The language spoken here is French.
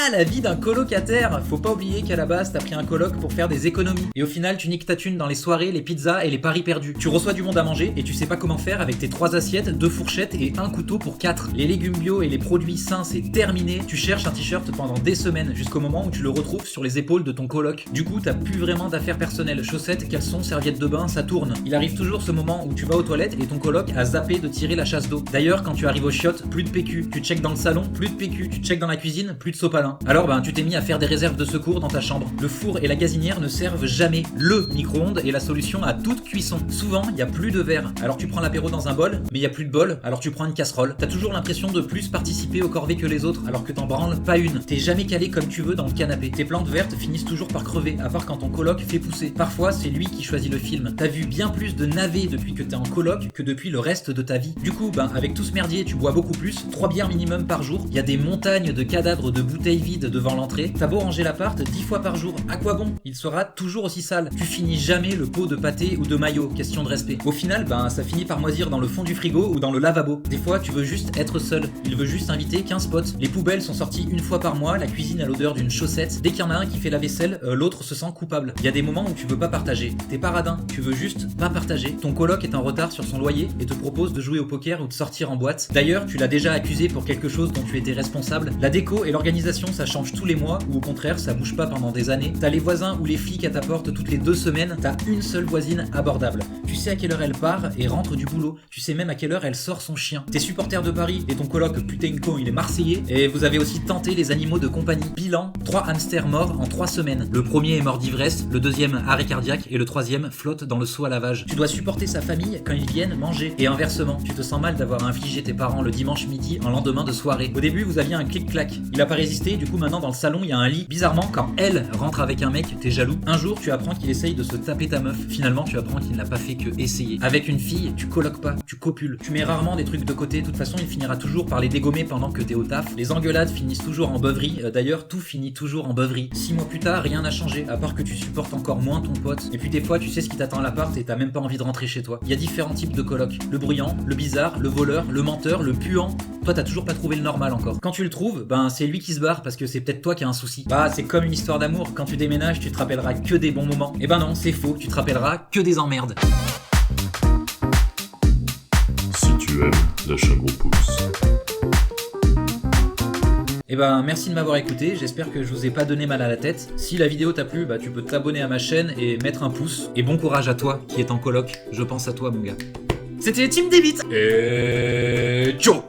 ça la vie d'un colocataire. Faut pas oublier qu'à la base t'as pris un coloc pour faire des économies. Et au final tu niques ta thune dans les soirées, les pizzas et les paris perdus. Tu reçois du monde à manger et tu sais pas comment faire avec tes 3 assiettes, 2 fourchettes et un couteau pour 4. Les légumes bio et les produits sains c'est terminé. Tu cherches un t-shirt pendant des semaines jusqu'au moment où tu le retrouves sur les épaules de ton coloc. Du coup t'as plus vraiment d'affaires personnelles. Chaussettes, caleçons, serviettes de bain, ça tourne. Il arrive toujours ce moment où tu vas aux toilettes et ton coloc a zappé de tirer la chasse d'eau. D'ailleurs quand tu arrives aux chiottes, plus de PQ. Tu checkes dans le salon, plus de PQ. Tu checkes dans la cuisine, plus de sopalin. Alors tu t'es mis à faire des réserves de secours dans ta chambre. Le four et la gazinière ne servent jamais. Le micro-ondes est la solution à toute cuisson. Souvent, il y a plus de verre. Alors tu prends l'apéro dans un bol, mais il y a plus de bol, alors tu prends une casserole. T'as toujours l'impression de plus participer aux corvées que les autres, alors que t'en branles pas une. T'es jamais calé comme tu veux dans le canapé. Tes plantes vertes finissent toujours par crever, à part quand ton coloc fait pousser. Parfois, c'est lui qui choisit le film. T'as vu bien plus de navets depuis que t'es en coloc que depuis le reste de ta vie. Du coup, avec tout ce merdier, tu bois beaucoup plus, 3 bières minimum par jour. Il y a des montagnes de cadavres de bouteilles vides devant l'entrée. T'as beau ranger l'appart 10 fois par jour, à quoi bon? Il sera toujours aussi sale. Tu finis jamais le pot de pâté ou de maillot, question de respect. Au final, ça finit par moisir dans le fond du frigo ou dans le lavabo. Des fois, tu veux juste être seul. Il veut juste inviter 15 potes. Les poubelles sont sorties une fois par mois, la cuisine a l'odeur d'une chaussette. Dès qu'il y en a un qui fait la vaisselle, l'autre se sent coupable. Il y a des moments où tu veux pas partager. T'es pas radin, tu veux juste pas partager. Ton coloc est en retard sur son loyer et te propose de jouer au poker ou de sortir en boîte. D'ailleurs, tu l'as déjà accusé pour quelque chose dont tu étais responsable. La déco et l'organisation, ça change tous les mois ou au contraire, ça bouge pas pendant des années. T'as les voisins ou les flics à ta porte toutes les 2 semaines. T'as une seule voisine abordable. Tu sais à quelle heure elle part et rentre du boulot. Tu sais même à quelle heure elle sort son chien. T'es supporter de Paris et ton coloc putain con il est marseillais. Et vous avez aussi tenté les animaux de compagnie. Bilan, 3 hamsters morts en 3 semaines. Le premier est mort d'ivresse, le deuxième arrêt cardiaque et le troisième flotte dans le seau à lavage. Tu dois supporter sa famille quand ils viennent manger. Et inversement, tu te sens mal d'avoir infligé tes parents le dimanche midi en lendemain de soirée. Au début vous aviez un clic-clac. Il a pas résisté, du coup maintenant dans le salon il y a un lit. Bizarrement quand elle rentre avec un mec, t'es jaloux. Un jour tu apprends qu'il essaye de se taper ta meuf. Finalement tu apprends qu'il n'a pas fait que essayer. Avec une fille, tu coloques pas, tu copules. Tu mets rarement des trucs de côté, de toute façon il finira toujours par les dégommer pendant que t'es au taf. Les engueulades finissent toujours en beuverie, d'ailleurs tout finit toujours en beuverie. 6 mois plus tard, rien n'a changé, à part que tu supportes encore moins ton pote. Et puis des fois tu sais ce qui t'attend à l'appart et t'as même pas envie de rentrer chez toi. Il y a différents types de colocs. Le bruyant, le bizarre, le voleur, le menteur, le puant. Toi t'as toujours pas trouvé le normal encore. Quand tu le trouves, c'est lui qui se barre parce que c'est peut-être toi qui as un souci. C'est comme une histoire d'amour, quand tu déménages tu te rappelleras que des bons moments. Et non, c'est faux, tu te rappelleras que des emmerdes. Si tu aimes, lâche un gros pouce. Merci de m'avoir écouté, j'espère que je vous ai pas donné mal à la tête. Si la vidéo t'a plu, tu peux t'abonner à ma chaîne et mettre un pouce. Et bon courage à toi qui est en coloc, je pense à toi mon gars. C'était Team Debit. Et ciao.